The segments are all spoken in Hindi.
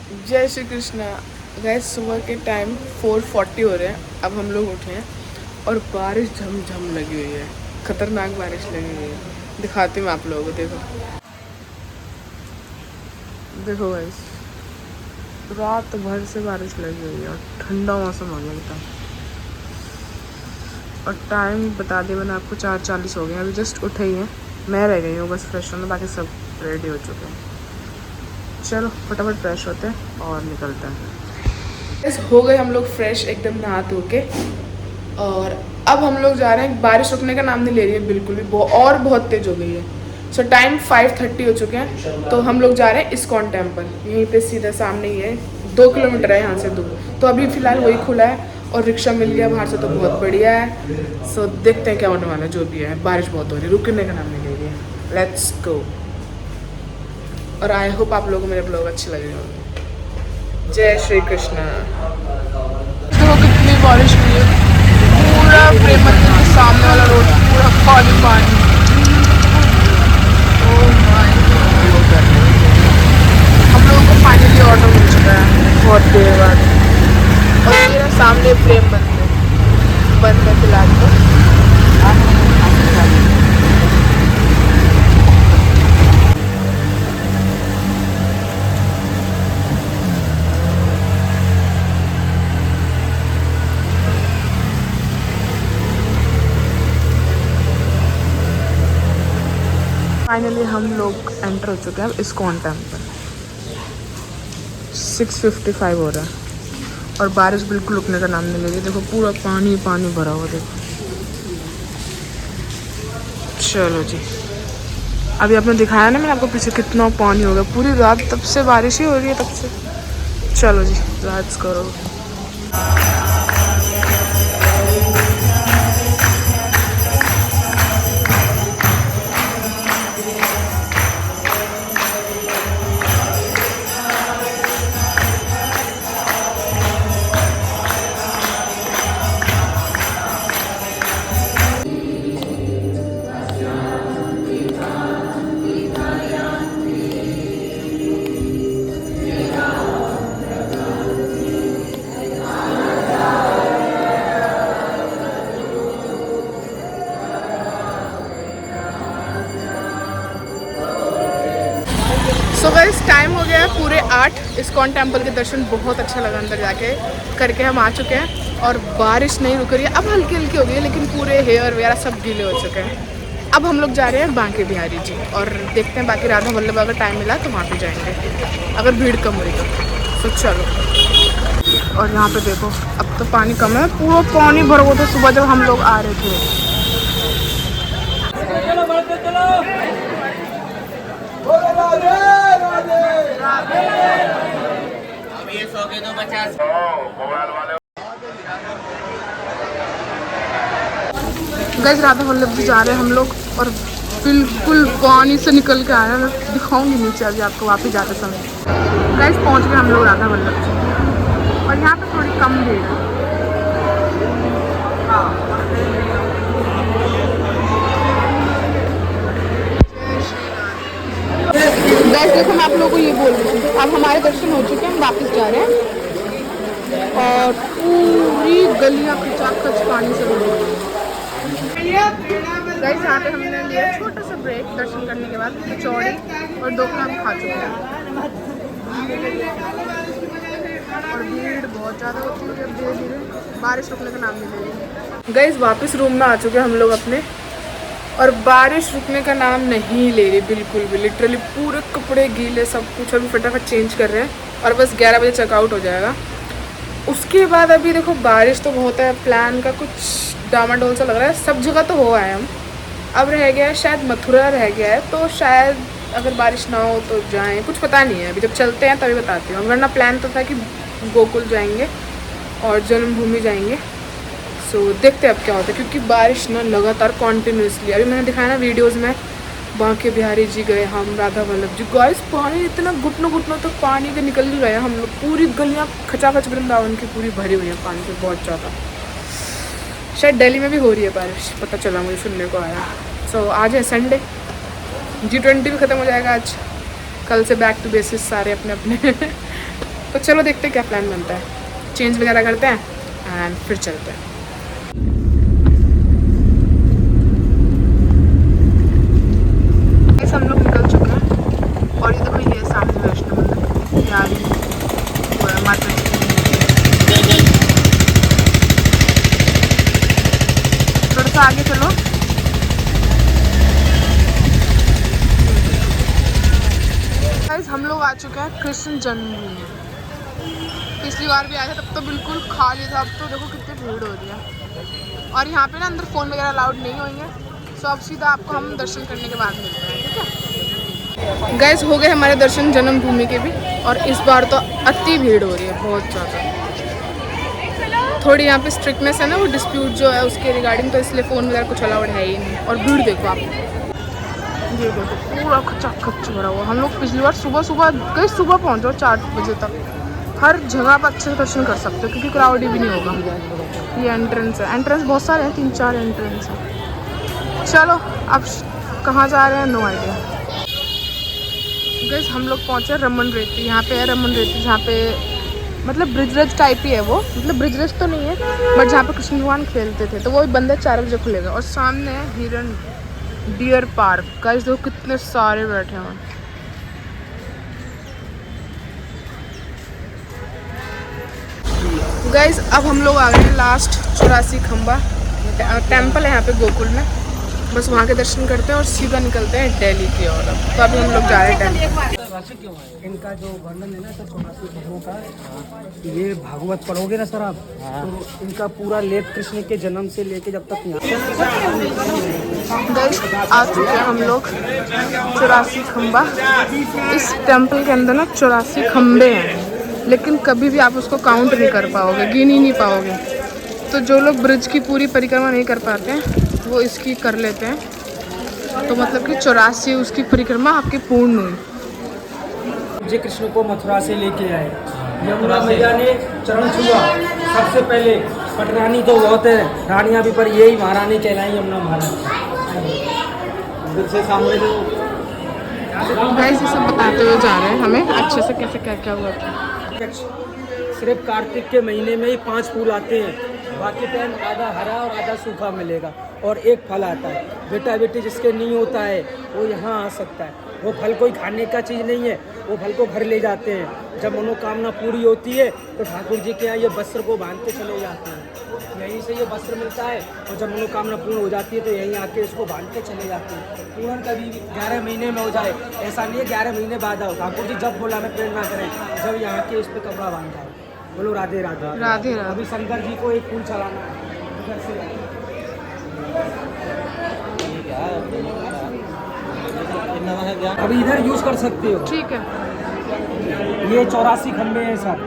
जय श्री कृष्णा। गैस सुबह के टाइम 4:40 हो रहे हैं। अब हम लोग उठे हैं और बारिश झमझम लगी हुई है, खतरनाक बारिश लगी हुई है। दिखाती हूँ आप लोगों को। देखो देखो गैस, रात भर से बारिश लगी हुई है और ठंडा मौसम हो गया एकदम। और टाइम बता दिया मैंने आपको, 4:40 हो गए। अभी जस्ट उठे ही हैं, मैं रह गई हूँ बस फ्रेश होना, बाकी सब रेडी हो चुके हैं। चलो फटाफट फ्रेश होते हैं और निकलते हैं। बस हो गए हम लोग फ्रेश एकदम नहा धो के। और अब हम लोग जा रहे हैं। बारिश रुकने का नाम नहीं ले रही है बिल्कुल भी, और बहुत तेज़ हो गई है। सो टाइम 5:30 हो चुके हैं, तो हम लोग जा रहे हैं इस्कॉन टेम्पल। यहीं पे सीधा सामने ही है, 2 किलोमीटर है यहाँ से दूर। तो अभी फ़िलहाल वही खुला है और रिक्शा मिल गया बाहर से, तो बहुत बढ़िया है। सो देखते हैं क्या होने वाला है। जो भी है, बारिश बहुत हो रही है, रुकने का नाम नहीं ले रही है। Let's go. और आई होप आप लोगों को मेरे ब्लॉग अच्छे लगे होंगे। जय श्री कृष्णा। देखो कितनी बारिश हुई है, पूरा प्रेम मंदिर के सामने वाला रोड पूरा पानी पानी। Oh my God. हम लोगों को फाइनली ऑटो मिल चुका है बहुत देर बाद। और मेरा सामने प्रेम मंदिर बंद है फिलहाल तो। फाइनली हम लोग एंटर हो चुके हैं इस्कॉन टेम्पल। 6:55 हो रहा है और बारिश बिल्कुल रुकने का नाम नहीं ले रही। देखो पूरा पानी पानी भरा हुआ। देखो चलो जी, अभी आपने दिखाया ना मैंने आपको पीछे कितना पानी हो गया। पूरी रात तब से बारिश ही हो रही है तब से। चलो जी लेट्स करो। सो गाइस टाइम हो गया है पूरे 8। इस्कॉन टेम्पल के दर्शन बहुत अच्छा लगा, अंदर जाके करके हम आ चुके हैं। और बारिश नहीं रुक रही है, अब हल्की हल्की हो गई है, लेकिन पूरे हेयर वगैरह सब गीले हो चुके हैं। अब हम लोग जा रहे हैं बांके बिहारी जी और देखते हैं बाकी राधा वल्लभ अगर टाइम मिला तो वहाँ पे जाएंगे, अगर भीड़ कम हुई तो चलो। और यहाँ पे देखो अब तो पानी कम है, पूरा पानी भर हुआ था सुबह जब हम लोग आ रहे थे। गैस राधा वल्लभ जी जा रहे हैं हम लोग और बिल्कुल पानी से निकल के आया। मैं दिखाऊंगी नीचे अभी आपको वापस जाते समय। गैस पहुंच गए हम लोग राधा वल्लभ जी और यहाँ पे थोड़ी कम भीड़ है। गैस देखो मैं आप लोगों को ये बोल रही हूँ, अब हमारे दर्शन हो चुके हैं, हम वापस जा रहे हैं। और पूरी गलियाँ खचाखच पानी से भरी हुई हैं। गाइस यहाँ पे हमने लिया छोटा सा ब्रेक दर्शन करने के बाद। कचौड़ी और ढोकला हम खा चुके हैं और भीड़ बहुत ज़्यादा होती है अब धीरे धीरे, बारिश रुकने का नाम नहीं ले रही। गाइस वापस रूम में आ चुके हैं हम लोग अपने, और बारिश रुकने का नाम नहीं ले रही बिल्कुल भी। लिटरली पूरे कपड़े गीले सब कुछ। अभी फटाफट चेंज कर रहे हैं और बस 11 बजे चेकआउट हो जाएगा। उसके बाद अभी देखो बारिश तो बहुत है, प्लान का कुछ डामाडोल सा लग रहा है। सब जगह तो हो आए हम, अब रह गया है शायद मथुरा रह गया है, तो शायद अगर बारिश ना हो तो जाएं, कुछ पता नहीं है। अभी जब चलते हैं तभी बताती हूँ, वरना प्लान तो था कि गोकुल जाएंगे और जन्मभूमि जाएंगे। सो देखते हैं अब क्या होता है, क्योंकि बारिश ना लगातार कॉन्टीन्यूसली, अभी मैंने दिखाया ना वीडियोज़ में, बांके बिहारी जी गए हम, राधा वल्लभ जी। गाइस पानी इतना घुटनों घुटनों तक पानी के निकल गए हम लोग। पूरी गलियाँ खचाखच वृंदावन की पूरी भरी हुई है पानी से, बहुत ज़्यादा। शायद दिल्ली में भी हो रही है बारिश, पता चला मुझे, सुनने को आया। सो आज है संडे, G20 भी ख़त्म हो जाएगा आज। कल से बैक टू बेसिस सारे अपने अपने तो चलो देखते हैं क्या प्लान बनता है, चेंज वगैरह करते हैं एंड फिर चलते हैं। हम लोग निकल चुके हैं और ये देखो ये सामने वैष्णो मंदिर कितनी प्यारी वो है माता जी। थोड़ा सा आगे चलो। गाइस हम लोग आ चुके हैं कृष्ण जन्मभूमि। पिछली बार भी आए थे तब तो बिल्कुल खाली था, अब तो देखो कितनी भीड़ हो रही है। और यहाँ पे ना अंदर फ़ोन वगैरह अलाउड नहीं होंगे, सो अब सीधा आपको हम दर्शन करने के बाद मिलते हैं, ठीक है। गाइस हो गए हमारे दर्शन जन्मभूमि के भी, और इस बार तो अति भीड़ हो रही है, बहुत ज़्यादा। थोड़ी यहाँ पे स्ट्रिक्टनेस है ना, वो डिस्प्यूट जो है उसके रिगार्डिंग, तो इसलिए फ़ोन वगैरह कुछ अलाउड है ही नहीं। और भीड़ देखो आप, ये देखो पूरा खचा खच भरा हुआ। हम लोग पिछली बार सुबह पहुँचो 4 बजे तक, हर जगह पर अच्छे से दर्शन कर सकते हो क्योंकि क्राउड भी नहीं होगा। ये एंट्रेंस है, एंट्रेंस बहुत सारे हैं, 3-4 एंट्रेंस है। चलो अब कहाँ जा रहे हैं नो आइडिया। गाइस हम लोग पहुँचे रमन रेती, यहाँ पे है रमन रेती, जहाँ पे मतलब ब्रिजरेज टाइप ही है वो, मतलब ब्रिजरेज तो नहीं है बट जहाँ पे कृष्ण भगवान खेलते थे, तो वो बंद है, 4 बजे खुलेगा। और सामने है हिरन डियर पार्क। गाइस देखो कितने सारे बैठे हैं। गाइस अब हम लोग आ गए हैं लास्ट 84 खंबा टेम्पल है यहाँ पे गोकुल में, बस वहाँ के दर्शन करते हैं और सीधा निकलते हैं दिल्ली की ओर। तो अभी हम लोग जा रहे हैं टेम्पल। इनका जो वर्णन है ना सर 84 खंभों का, ये भागवत पढ़ोगे ना सर आप, तो इनका पूरा लेख कृष्ण के जन्म से लेके जब तक गाइस आ चुके हैं हम लोग 84 खंबा। इस टेम्पल के अंदर ना 84 खंबे हैं, लेकिन कभी भी आप उसको काउंट नहीं कर पाओगे, गिन ही नहीं पाओगे। तो जो लोग ब्रिज की पूरी परिक्रमा नहीं कर पाते हैं वो इसकी कर लेते हैं, तो मतलब कि 84 उसकी परिक्रमा आपकी पूर्ण हुई। जी कृष्ण को मथुरा से लेके आए, यमुना मैया ने चरण छुआ सबसे पहले। पटरानी तो बहुत है, रानियां भी, पर यही महारानी कहलाई यमुना महारानी। से सामने जो गाइस ये सब बताते हुए जा रहे हैं हमें अच्छे से कैसे क्या क्या हुआ था। सिर्फ कार्तिक के महीने में ही 5 फूल आते हैं, बाकी टाइम आधा हरा और आधा सूखा मिलेगा, और एक फल आता है। बेटा बेटी जिसके नहीं होता है वो यहाँ आ सकता है। वो फल कोई खाने का चीज़ नहीं है, वो फल को घर ले जाते हैं। जब मनोकामना पूरी होती है तो ठाकुर जी के यहाँ ये वस्त्र को बांध के चले जाते हैं, यहीं से ये वस्त्र मिलता है। और जब मनोकामना पूर्ण हो जाती है तो यहीं आके इसको बांध के चले जाते हैं। पूर्ण कभी 11 महीने में हो जाए, ऐसा नहीं है 11 महीने बाद आओ। ठाकुर जी जब बोला हमें प्रेरणा करें, जब यहाँ के इस पर कपड़ा बांधा है। बोलो राधे राधे राधे राधे। अभी शंकर जी को एक फूल चढ़ाना है इधर से। अभी इधर यूज कर सकते हो, ठीक है। ये 84 खंबे हैं सर,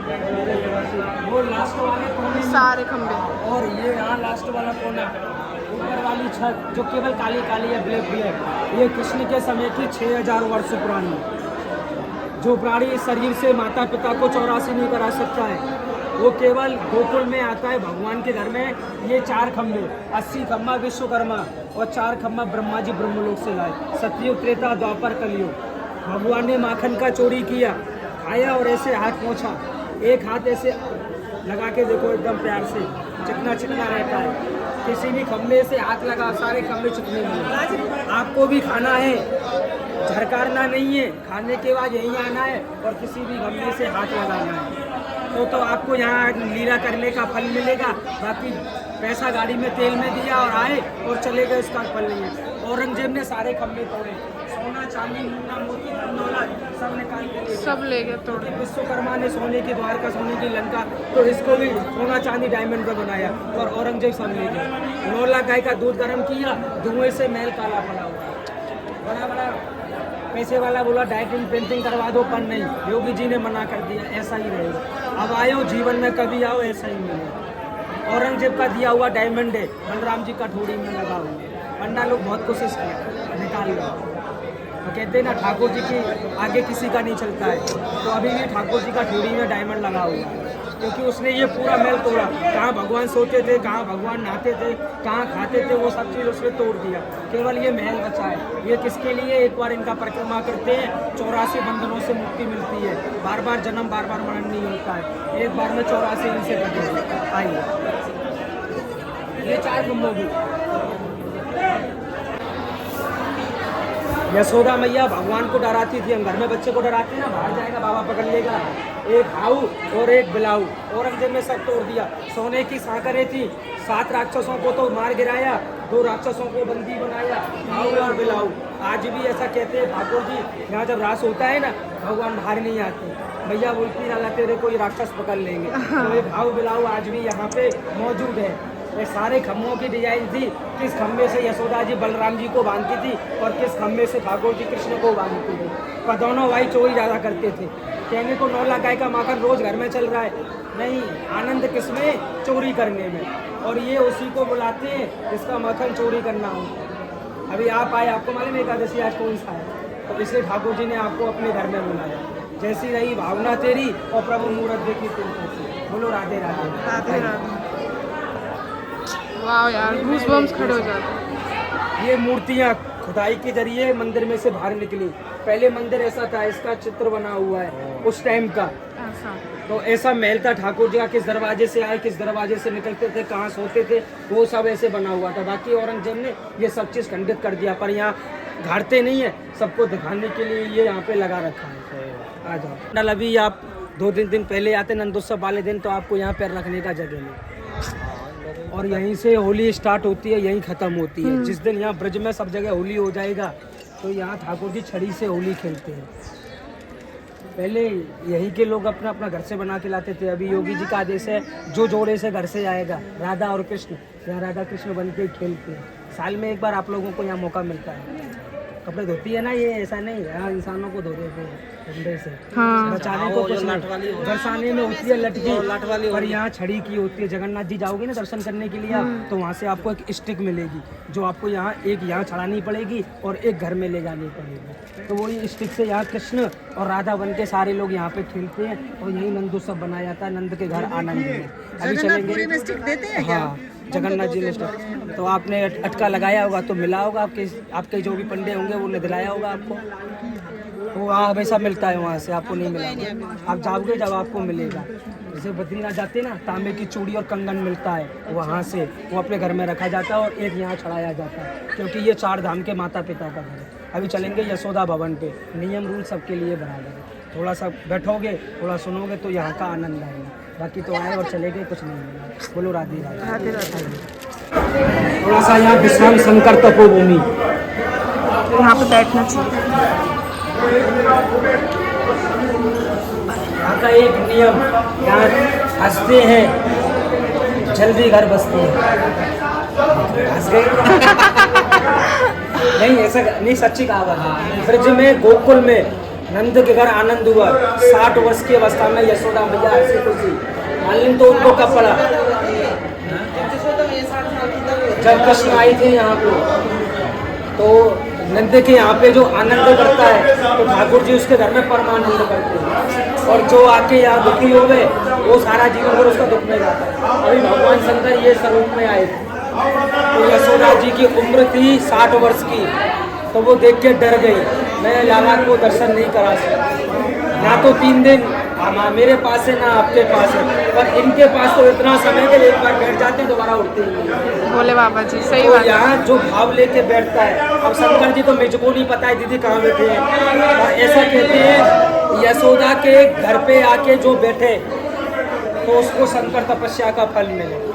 वो लास्ट वाले कोने सारे खंबे, और ये यहाँ लास्ट वाला कोना, ऊपर वाली छत जो केवल काली काली है, ब्लैक ब्लैक, ये कृष्ण के समय की 6000 वर्ष पुरानी। जो प्राणी इस शरीर से माता पिता को 84 नहीं करा सकता है, वो केवल गोकुल में आता है भगवान के घर में। ये 4 खंबे, 80 खंबा विश्वकर्मा और 4 खंबा ब्रह्मा जी ब्रह्मलोक से लाए। सतयुग त्रेता द्वापर कलयुग। भगवान ने माखन का चोरी किया, खाया और ऐसे हाथ पोंछा। एक हाथ ऐसे लगा के देखो, एकदम प्यार से चिकना चिकना रहता है। किसी भी खंबे से हाथ लगा, सारे खंबे चिकने मिले। आपको भी खाना है, झरकारना नहीं है, खाने के बाद यहीं आना है और किसी भी खंबे से हाथ लगाना है। तो आपको यहाँ लीला करने का फल मिलेगा। बाकी पैसा गाड़ी में तेल में दिया और आए और चले गए, इसका फल नहीं है। औरंगजेब ने सारे खंबे तोड़े, सोना चांदी मुन्ना मोती धन दौलत सब निकाल के सब ले गए तोड़। विश्वकर्मा ने सोने की द्वारका, सोने की लंका, तो इसको भी सोना चांदी डायमंड पे बनाया और औरंगजेब सब ले गए। 9 लाख गाय का दूध गर्म किया, धुएं से महल काला पड़ा हुआ। बड़ा बड़ा पैसे वाला बोला डाइटिंग पेंटिंग करवा दो, पर नहीं, योगी जी ने मना कर दिया, ऐसा ही रहेगा। अब आए हो जीवन में कभी आओ, ऐसा ही मिलेगा। औरंगजेब का दिया हुआ डायमंड है, बलराम जी का ठोड़ी में लगा हुआ। पंडा लोग बहुत कोशिश किया, निकाल लो। तो कहते हैं ना ठाकुर जी की आगे किसी का नहीं चलता है, तो अभी भी ठाकुर जी का ठोड़ी में डायमंड लगा हुआ है, क्योंकि उसने ये पूरा महल तोड़ा। कहाँ भगवान सोते थे, कहाँ भगवान नहाते थे, कहाँ खाते थे, वो सब चीज़ उसने तोड़ दिया। केवल ये महल बचा है। ये किसके लिए? एक बार इनका परिक्रमा करते हैं 84 बंधनों से मुक्ति मिलती है। बार बार जन्म, बार बार मरण नहीं होता है, एक बार में 84 इनसे कटे। आइए, ये 4 खम्भों की यशोदा मैया भगवान को डराती थी। हम घर में बच्चे को डराते हैं ना, बाहर जाएगा बाबा पकड़ लेगा। एक हाउ और एक बिलाऊ, औरंगजेब ने सब तोड़ दिया। सोने की सांकरें थी, 7 राक्षसों को तो मार गिराया, 2 राक्षसों को बंदी बनाया, हाउ और बिलाऊ। आज भी ऐसा कहते हैं ठाकुर जी, यहाँ जब रास होता है ना, भगवान बाहर नहीं आते, मैया बोलती ना तेरे कोई राक्षस पकड़ लेंगे। तो एक हाउ बिलाऊ आज भी यहाँ पे मौजूद है। ये सारे खम्भों की डिजाइन थी, किस खम्भे से यशोदा जी बलराम जी को बांधती थी और किस खम्भे से ठाकुर जी कृष्ण को बांधती थी। पर दोनों भाई चोरी ज़्यादा करते थे। कहने को 9 लाख गाय का माखन रोज घर में चल रहा है, नहीं, आनंद किसमें? चोरी करने में। और ये उसी को बुलाते हैं जिसका माखन चोरी करना हो। अभी आप आए, आपको मालूम है एकादशी आज कौन सा है, तो इसलिए ठाकुर जी ने आपको अपने घर में बुलाया। जैसी रही भावना तेरी और प्रभु मूरत देखी तेरी। बोलो राधे राधे। राधे राधे। वाह यार, गूज़बम्स खड़े हो जाते हैं। ये मूर्तियाँ खुदाई के जरिए मंदिर में से बाहर निकली। पहले मंदिर ऐसा था, इसका चित्र बना हुआ है उस टाइम का। ऐसा तो ऐसा महल था, ठाकुर जी का किस दरवाजे से आए, किस दरवाजे से निकलते थे, कहाँ सोते थे, वो सब ऐसे बना हुआ था। बाकी औरंगजेब ने ये सब चीज़ खंडित कर दिया, पर यहाँ घाटते नहीं है, सबको दिखाने के लिए ये यहाँ पे लगा रखा है। आ जाओ। पंडाल अभी आप 2-3 दिन पहले आते नंदोत्सव वाले दिन, तो आपको यहाँ पैर रखने का जगह नहीं। और यहीं से होली स्टार्ट होती है, यहीं ख़त्म होती है। जिस दिन यहाँ ब्रज में सब जगह होली हो जाएगा, तो यहाँ ठाकुर जी छड़ी से होली खेलते हैं। पहले यहीं के लोग अपना अपना घर से बना के लाते थे। अभी योगी जी का आदेश है, जो जोड़े से घर से आएगा, राधा और कृष्ण, यहाँ राधा कृष्ण बन के खेलते हैं। साल में एक बार आप लोगों को यहाँ मौका मिलता है। कपड़े धोती है ना, ये ऐसा नहीं, यहाँ इंसानों को धो देते हैं ठंडे से। हाँ। बचाने को कुछ नहीं, बरसाने में होती है लटकी, पर यहाँ छड़ी की होती है। जगन्नाथ जी जाओगे ना दर्शन करने के लिए आप, तो वहाँ से आपको एक स्टिक मिलेगी, जो आपको यहाँ एक यहाँ चढ़ानी पड़ेगी और एक घर में ले जानी पड़ेगी। तो वही स्टिक से यहाँ कृष्ण और राधा बन के सारे लोग यहाँ पे खेलते हैं। और यही नंदोत्सव बनाया जाता है, नंद के घर आनंद में। अभी चलेंगे। हाँ, जगन्नाथ जी ने तो आपने अटका लगाया होगा तो मिला होगा, आपके जो भी पंडे होंगे वो ने दिलाया होगा आपको। वो वहाँ हमेशा मिलता है, वहाँ से आपको नहीं मिला। आप जाओगे जब आपको मिलेगा। जैसे बद्रीनाथ जाते ना, तांबे की चूड़ी और कंगन मिलता है, वहाँ से वो अपने घर में रखा जाता है और एक यहाँ चढ़ाया जाता है, क्योंकि ये 4 धाम के माता पिता का घर है। अभी चलेंगे यशोदा भवन पे। नियम रूल सबके लिए बराबर है। थोड़ा सा बैठोगे, थोड़ा सुनोगे तो यहाँ का आनंद आएगा। बाकी तो आए और चले गए, कुछ नहीं मिला। बोलो राधे राधे। राधे राधे। थोड़ा सा यहाँ विश्राम शंकर तपोभूमि, यहाँ पे बैठना चाहिए। यहाँ का एक नियम, यहाँ हंसते हैं जल्दी घर बसते हैं। हंस गए? नहीं, ऐसा नहीं, सच्ची कहावत है। ब्रज में गोकुल में नंद के घर आनंद हुआ। 60 वर्ष की अवस्था में यशोदा मैया हंसी खुशी। मालूम तो उनको कब पड़ा? जब कृष्ण आई थी यहाँ पे, तो नंद के यहाँ पे जो आनंद करता है, तो ठाकुर जी उसके घर में परमानंद करते हैं। और जो आके यहाँ दुखी हो गए, वो सारा जीवन भर उसका दुख में जाता है। अभी भगवान शंकर ये स्वरूप में आए थे, तो यशोदा जी की उम्र थी 60 वर्ष की, तो वो देख के डर गई, मैं लाला को दर्शन नहीं करा सकती। ना तो 3 दिन मेरे पास है, ना आपके पास है, पर इनके पास तो इतना समय कि एक बार बैठ जाते हैं दोबारा उठते ही नहीं। बोले बाबा जी, सही तो बात है। यहाँ जो भाव लेके बैठता है, अब शंकर जी तो मुझको नहीं पता है दीदी कहाँ बैठे हैं, और ऐसा कहते हैं यशोदा के घर पे आके जो बैठे तो उसको शंकर तपस्या का फल मिले।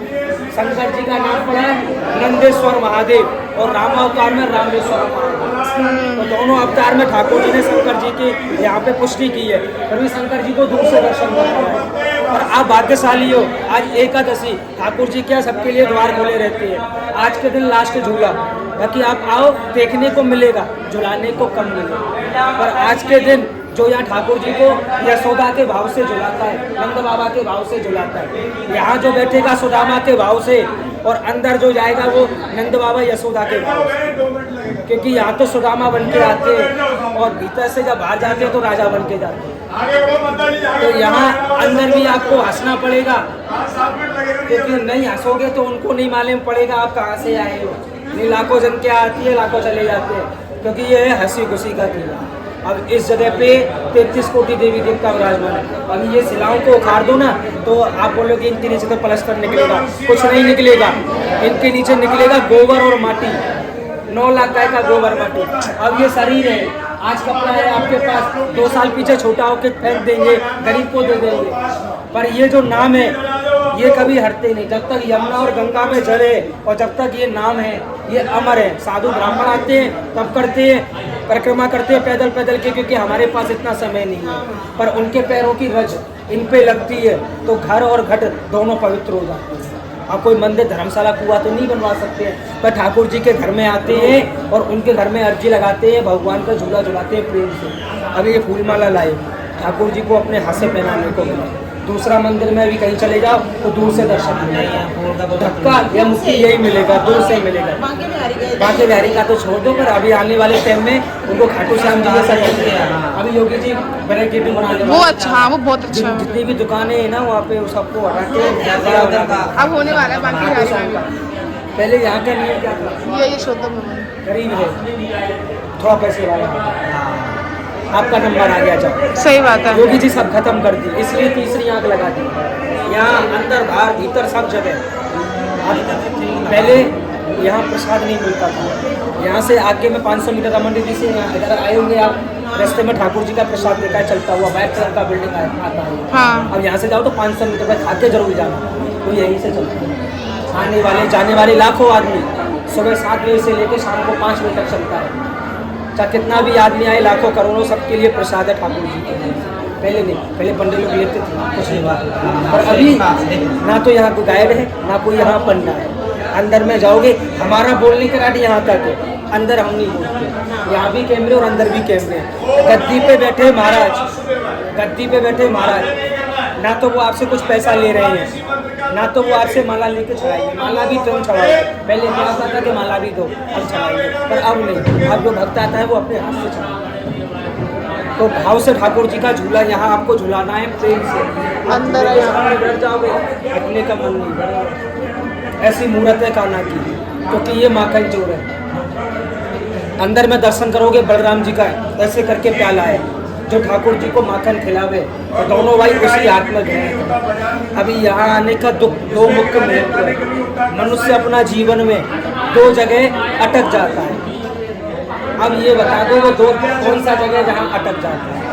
शंकर जी का नाम पड़ा नंदेश्वर महादेव और रामावतार में रामेश्वर महादेव। तो दोनों अवतार में ठाकुर जी ने शंकर जी की यहाँ पे पुष्टि की है। फिर भी शंकर जी को दूर से दर्शन करना है। और आप भाग्यशाली हो, आज एकादशी, ठाकुर जी क्या सबके लिए द्वार खुले रहते हैं। आज के दिन लास्ट झूला, बाकी आप आओ देखने को मिलेगा, झुलाने को कम मिलेगा, पर आज के दिन जो यहाँ ठाकुर जी को यशोदा के भाव से झुलाता है, नंद बाबा के भाव से झुलाता है। यहाँ जो बैठेगा सुदामा के भाव से, और अंदर जो जाएगा वो नंद बाबा यशोदा के भाव से, क्योंकि यहाँ तो सुदामा बन के आते हैं और भीतर से जब बाहर जाते हैं तो राजा बन के जाते हैं। तो यहाँ अंदर भी आपको हंसना पड़ेगा, क्योंकि नहीं हंसोगे तो उनको नहीं मालूम पड़ेगा आप कहाँ से आए हो। नहीं, लाखों जन के आती है, लाखों चले जाते हैं, क्योंकि ये है हंसी खुशी का किला। अब इस जगह पे 33 कोटि देवी देवता विराजमान है। अब ये शिलाओं को उखाड़ दो ना तो आप बोलोगे इनके नीचे तो प्लास्टर निकलेगा, कुछ नहीं निकलेगा। इनके नीचे निकलेगा गोबर और माटी, 9 लाख गाय का गोबर माटी। अब ये शरीर है, आज कपड़ा है आपके पास, 2 साल पीछे छोटा होकर फेंक देंगे, गरीब को दे देंगे, पर ये जो नाम है ये कभी हटते नहीं। जब तक यमुना और गंगा में जल है और जब तक ये नाम है ये अमर है। साधु ब्राह्मण आते हैं तब करते हैं, परिक्रमा करते हैं पैदल पैदल के, क्योंकि हमारे पास इतना समय नहीं है, पर उनके पैरों की रज इन पे लगती है तो घर और घट दोनों पवित्र हो जाते हैं। आप कोई मंदिर धर्मशाला कुआं तो नहीं बनवा सकते हैं, पर ठाकुर जी के घर में आते हैं और उनके घर में अर्जी लगाते हैं, भगवान का झूला झुलाते हैं प्रेम से। अभी ये फूलमाला लाए ठाकुर जी को अपने हाथ से पहनाने को मिला। दूसरा मंदिर में भी कहीं चले जाओ तो दूर से दर्शन मिलेगा, धक्का या मुक्ति यही मिलेगा, दूर से मिलेगा। बांके बिहारी का तो छोड़ दो, पर अभी आने वाले टाइम में उनको खाटू श्याम जी जैसा करते हैं। अभी योगी जी बैरिकेडिंग बनाने वो अच्छा, हाँ वो बहुत अच्छा है। जितनी भी दुकानें हैं ना वहाँ पे सबको हटा के अब होने वाला है बांके बिहारी में। पहले यहाँ का नियम क्या था, ये यशोदा भवन गरीब है, थोड़ा पैसे वाला, आपका नंबर आ गया जाओ। सही बात है। योगी जी सब खत्म कर दी, इसलिए तीसरी आंख लगा दी। यहाँ अंदर बाहर भीतर सब जगह। पहले यहाँ प्रसाद नहीं मिलता था, यहाँ से आगे में 500 मीटर रमन दीदी से अगर आए होंगे आप, रास्ते में ठाकुर जी का प्रसाद देखा है चलता हुआ, व्हाइट कलर का बिल्डिंग आता है। हाँ। अब यहाँ से जाओ तो 500 मीटर पर खाते जरूर जाना, तो यहीं से चलता है। आने वाले जाने वाले लाखों आदमी, सुबह 7 बजे से लेकर शाम को 5 बजे तक चलता है। चाहे कितना भी आदमी आए, लाखों करोड़ों, सबके लिए प्रसाद है ठाकुर जी के लिए। पहले नहीं, पहले पंडित लोग लेते थे कुछ नहीं बात, और अभी ना तो यहाँ कोई गाइड है ना कोई यहाँ पंडा है। अंदर में जाओगे, हमारा बोलने का राट यहाँ तक है, अंदर हम नहीं बोलते। यहाँ भी कैमरे और अंदर भी कैमरे। गद्दी पे बैठे महाराज, गद्दी पे बैठे महाराज, ना तो वो आपसे कुछ पैसा ले रहे हैं, ना तो वो आपसे माला लेके चढ़ाएंगे। माला भी तुम चढ़ाओ, पहले क्या होता था कि माला भी दो, अब चढ़ाएंगे, पर अब नहीं। अब जो भक्त आता है वो अपने हाथ से चढ़ाएगा। तो भाव से ठाकुर जी का झूला यहाँ आपको झुलाना है, प्रेम से। अंदर बैठ जाओगे, हटने का मन नहीं करेगा। ऐसी मूर्त है कान्हा की, क्योंकि ये माखन चोर है। अंदर में दर्शन करोगे बलराम जी का ऐसे करके प्याला है जो ठाकुर जी को माखन खिलावे, और दोनों भाई उसी हाथ में गए। अभी यहाँ आने का दो मुख्य महत्व है। मनुष्य अपना जीवन में 2 जगह अटक जाता है। अब ये बता दो वो 2 कौन सा जगह जहाँ अटक जाता है।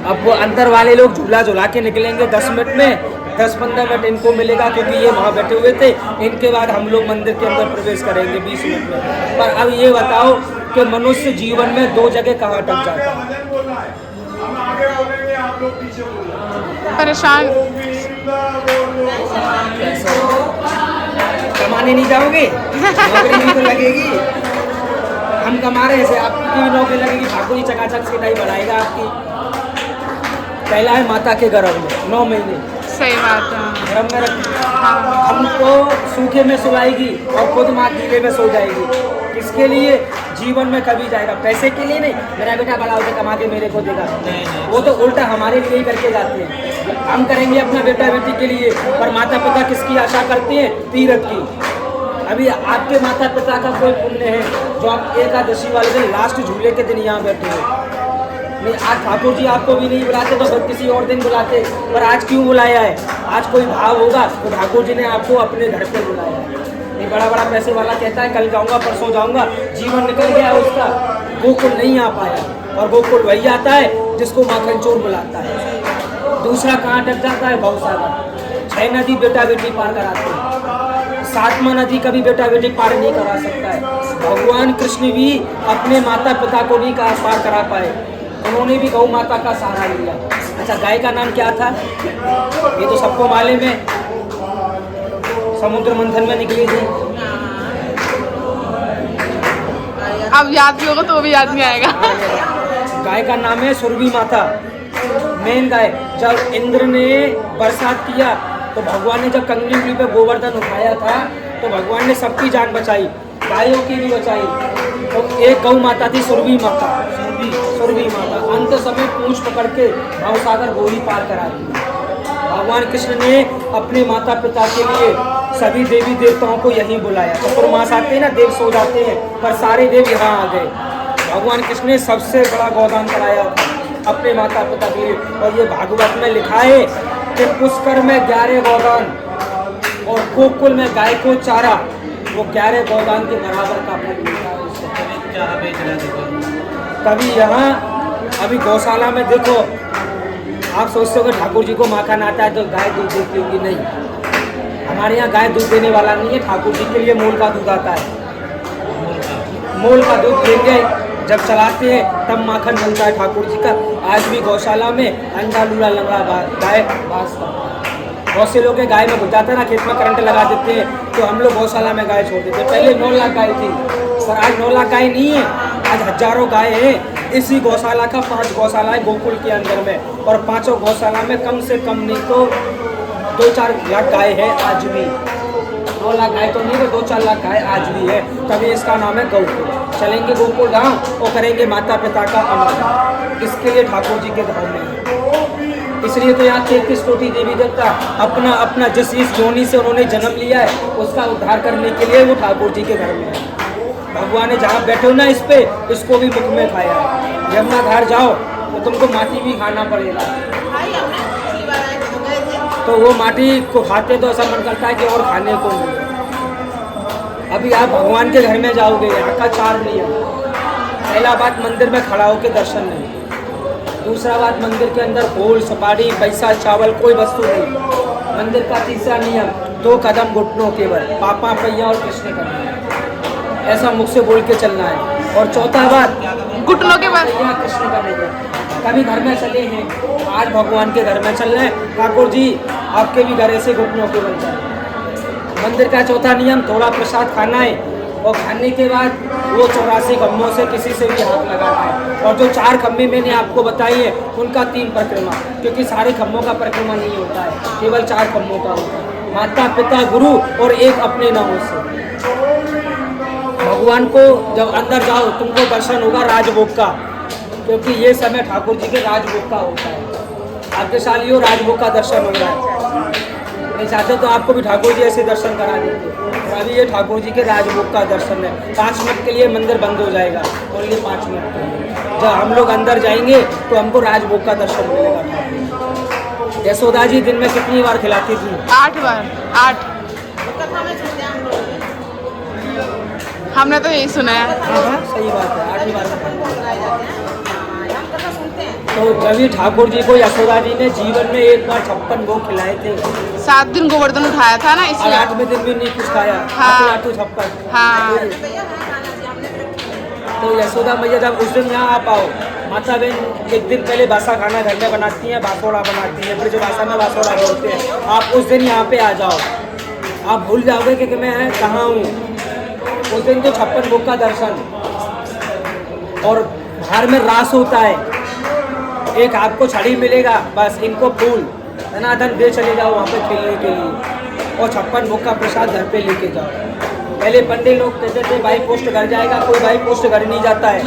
अब वो अंदर वाले लोग झूला झुला के निकलेंगे 10 मिनट में, 10-15 मिनट इनको मिलेगा, क्योंकि ये वहाँ बैठे हुए थे। इनके बाद हम लोग मंदिर के अंदर प्रवेश करेंगे 20 मिनट में। पर अब ये बताओ कि मनुष्य जीवन में 2 जगह कहाँ अटक जाता है। परेशान। कमाने नहीं जाओगे, नौकरी नहीं तो लगेगी। हम कमा रहे हैं, आपकी भी नौकरी लगेगी। ठाकुर जी चकाचक से नहीं बढ़ाएगा आपकी। पहला है माता के गर्भ में 9 महीने, सही बात है। गर्भ में रखी, हमको सूखे में सुलाएगी और खुद माँ गीले में सो जाएगी। किसके लिए? जीवन में कभी जाएगा, पैसे के लिए नहीं। मेरा बेटा बड़ा होकर कमा के मेरे को देगा, वो तो उल्टा हमारे लिए ही करके जाते हैं। हम करेंगे अपना बेटा बेटी के लिए, पर माता पिता किसकी आशा करते हैं? तीर्थ की। अभी आपके माता पिता का कोई पुण्य है जो आप एकादशी वाले दिन, लास्ट झूले के दिन यहाँ बैठे हो। नहीं, आज ठाकुर जी आपको भी नहीं बुलाते तो किसी और दिन बुलाते, पर आज क्यों बुलाया है? आज कोई भाव होगा तो ठाकुर जी ने आपको अपने घर पे बुलाया है। नहीं, बड़ा बड़ा पैसे वाला कहता है कल जाऊंगा परसों जाऊंगा, जीवन निकल गया उसका, गोकुल नहीं आ पाया। और गोकुल वही आता है जिसको माखन चोर बुलाता है। दूसरा कहाँ अटक जाता है? भवसागर। 6 नदी बेटा बेटी पार कराते हैं, 7वां नदी कभी बेटा बेटी पार नहीं करा सकता है। भगवान कृष्ण भी अपने माता पिता को नहीं पार करा पाए, उन्होंने भी गौ माता का सहारा लिया। अच्छा, गाय का नाम क्या था? ये तो सबको मालूम है, समुद्र मंथन में निकली थी। अब याद भी होगा तो भी याद नहीं आएगा। गाय का नाम है सुरभि माता, मेन गाय। जब इंद्र ने बरसात किया तो भगवान ने जब कंगनी उंगली पे गोवर्धन उठाया था तो भगवान ने सबकी जान बचाई, गायों की भी बचाई। तो एक गौ माता थी सुरभि माता, सुरभि माता अंत समय पूंछ पकड़ के भवसागर गोरी पार करा दी। भगवान कृष्ण ने अपने माता पिता के लिए सभी देवी देवताओं को यहीं बुलाया। चतुर्मास आते हैं ना, देव सो जाते हैं, पर सारे देव यहाँ आ गए। भगवान कृष्ण ने सबसे बड़ा गोदान कराया अपने माता पिता के लिए। और ये भागवत में लिखा है कि पुष्कर में 11 गोदान और गोकुल में गाय को चारा, वो 11 गोदान के बराबर का फल मिलता है। कभी यहाँ अभी गौशाला में देखो, आप सोचते हो कि ठाकुर जी को माखन आता है तो गाय दूध देती होगी, नहीं। हमारे यहाँ गाय दूध देने वाला नहीं है, ठाकुर जी के लिए मूल का दूध आता है। मूल का दूध लेंगे, जब चलाते हैं तब माखन बनता है ठाकुर जी का। आज भी गौशाला में अंडा लूड़ा लंगड़ा गाय बास करता है। बहुत से लोग गाय में घुस जाता है ना, खेत में करंट लगा देते हैं, तो हम लोग गौशाला में गाय छोड़ देते हैं। पहले 9 लाख गाय थी, पर आज 9 लाख गाय नहीं है, आज हजारों गाय हैं। इसी गौशाला का 5 गौशाला है गोकुल के अंदर में, और 5 गौशाला में कम से कम नहीं तो 2-4 लाख गाय है आज भी। 9 लाख गाय तो नहीं तो 2-4 लाख गाय आज भी है, तभी इसका नाम है गोकुल। चलेंगे गोकुल गाँव और करेंगे माता पिता का अमर, इसके लिए ठाकुर जी के घर में। इसलिए तो यहाँ 33 कोटि देवी देवता अपना अपना जिस योनि से उन्होंने जन्म लिया है उसका उद्धार करने के लिए वो ठाकुर जी के घर में है। भगवान ने जहाँ बैठे हो ना इस पे, इसको भी मुख में खाया है। यमुना धार जाओ तो तुमको माटी भी खाना पड़ेगा, तो वो माटी को खाते तो ऐसा मन करता है कि और खाने को मिले। अभी आप भगवान के घर में जाओगे, यहाँ का 4 नियम। पहला बात, मंदिर में खड़ा होकर दर्शन नहीं। दूसरा बात, मंदिर के अंदर फूल सुपारी पैसा चावल कोई वस्तु नहीं। मंदिर का तीसरा नियम, 2 कदम घुटनों केवल, पापा पैया और कृष्ण करना, ऐसा मुख से बोल के चलना है। और चौथा बात, घुटनों के बाद कृष्ण का नहीं। कभी घर में चले हैं, आज भगवान के घर में चल रहे हैं, ठाकुर जी आपके भी घर ऐसे घुटनों के बन जाए। मंदिर का चौथा नियम, थोड़ा प्रसाद खाना है, और खाने के बाद वो 84 खम्भों से किसी से भी हाथ लगाना है। और जो 4 खम्भे मैंने आपको बताई है उनका 3 परिक्रमा, क्योंकि सारे खम्भों का परिक्रमा नहीं होता है, केवल 4 खम्भों का होता है। माता पिता गुरु और एक अपने नामों से। भगवान को जब अंदर जाओ तुमको दर्शन होगा राजभोग का, क्योंकि ये समय ठाकुर जी के राजभोग का होता है। भाग्यशाली हो, राजभोग का दर्शन हो रहा है। नहीं चाहते तो आपको भी ठाकुर जी ऐसे दर्शन करा देंगे। और अभी ये ठाकुर जी के राजभोग का दर्शन है। 5 मिनट के लिए मंदिर बंद हो जाएगा, और ये 5 मिनट के लिए जब हम लोग अंदर जाएंगे तो हमको राजभोग का दर्शन मिलेगा। यशोदा जी दिन में कितनी बार खिलाती थी? 8 बार। 8 हमने तो यही सुना है। हाँ सही बात है, 8 बार। तो जब ठाकुर जी को यशोदा जी ने जीवन में एक बार 56 भोग खिलाए थे। 7 दिन गोवर्धन उठाया था ना, इसलिए। 8वें दिन भी नहीं कुछ खाया। हाँ। 56। हाँ। तो यशोदा मैया जब उस दिन यहाँ आ पाओ, माता बहन एक दिन पहले बासा खाना घर में बनाती हैं, बासोड़ा बनाती हैं, फिर जो बासा में बासोड़ा बोलते हैं, आप उस दिन यहाँ पे आ जाओ, आप भूल जाओगे कि मैं कहाँ हूँ। उस दिन तो 56 भोग का दर्शन। और बाहर में रास होता है, एक आपको छड़ी मिलेगा, बस इनको फूल धनाधन दे चले जाओ वहाँ पे खेलने के लिए, और 56 भोग का प्रसाद घर पे लेके जाओ। पहले पंडित लोग कहते थे भाई पोस्ट घर जाएगा, कोई भाई पोस्ट घर नहीं जाता है।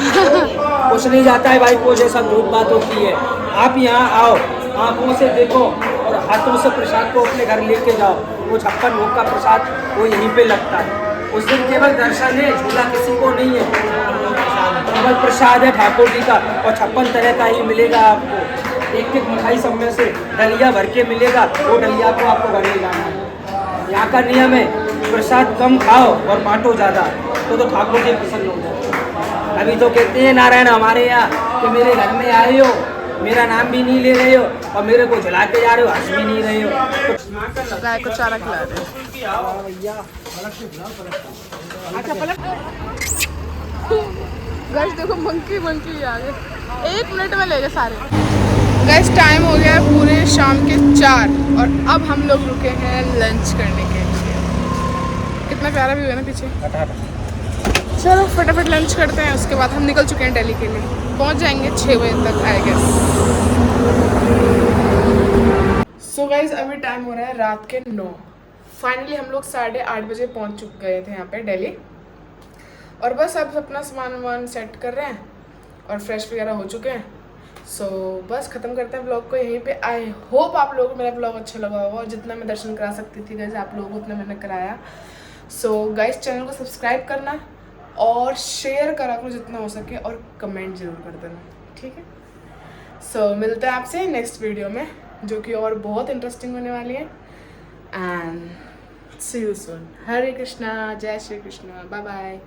कुछ नहीं जाता है भाई पोस्ट, ऐसा झूठ बात होती है। आप यहाँ आओ, आँखों से देखो और हाथों से प्रसाद को अपने घर लेके जाओ। वो 56 भोग का प्रसाद वो यहीं पे लगता है। उस दिन केवल दर्शन है, झूला किसी को नहीं है, केवल प्रसाद है ठाकुर जी का। और 56 तरह का ही मिलेगा आपको, एक एक मिठाई सब में से डलिया भर के मिलेगा, वो डलिया को आपको घर ले जाना है। यहाँ का नियम है प्रसाद कम खाओ और बांटो ज़्यादा, तो ठाकुर जी प्रसन्न हो जाए। अभी तो कहते हैं नारायण हमारे यहाँ कि मेरे घर में आए हो, मेरा नाम भी नहीं ले रहे हो और मेरे को झुला के जा रहे हो, हंस भी नहीं रहे हो। गाय को चारा खिला रहे हो। अच्छा पलट। गाइस देखो मंकी आ गए, 1 मिनट में ले गए सारे। गाइस टाइम हो गया है पूरे शाम के 4 और अब हम लोग रुके हैं लंच करने के लिए। कितना प्यारा व्यू है ना पीछे। चलो फटाफट लंच करते हैं, उसके बाद हम निकल चुके हैं दिल्ली के लिए। पहुंच जाएंगे 6 बजे तक आई गेस। सो गाइज अभी टाइम हो रहा है रात के 9। फाइनली हम लोग 8:30 बजे पहुंच चुके गए थे यहाँ पे दिल्ली। और बस अब अपना सामान वामान सेट कर रहे हैं और फ्रेश वगैरह हो चुके हैं। सो बस ख़त्म करते हैं ब्लॉग को यहीं पे। आई होप आप लोगों को मेरा ब्लॉग अच्छा लगा होगा और जितना मैं दर्शन करा सकती थी गाइज आप लोगों को उतना मैंने कराया। सो गाइज चैनल को सब्सक्राइब करना और शेयर करा करो जितना हो सके और कमेंट जरूर कर देना, ठीक है। सो मिलते हैं आपसे नेक्स्ट वीडियो में जो कि और बहुत इंटरेस्टिंग होने वाली है। And see you soon. Hare Krishna, जय श्री कृष्णा, बाय बाय।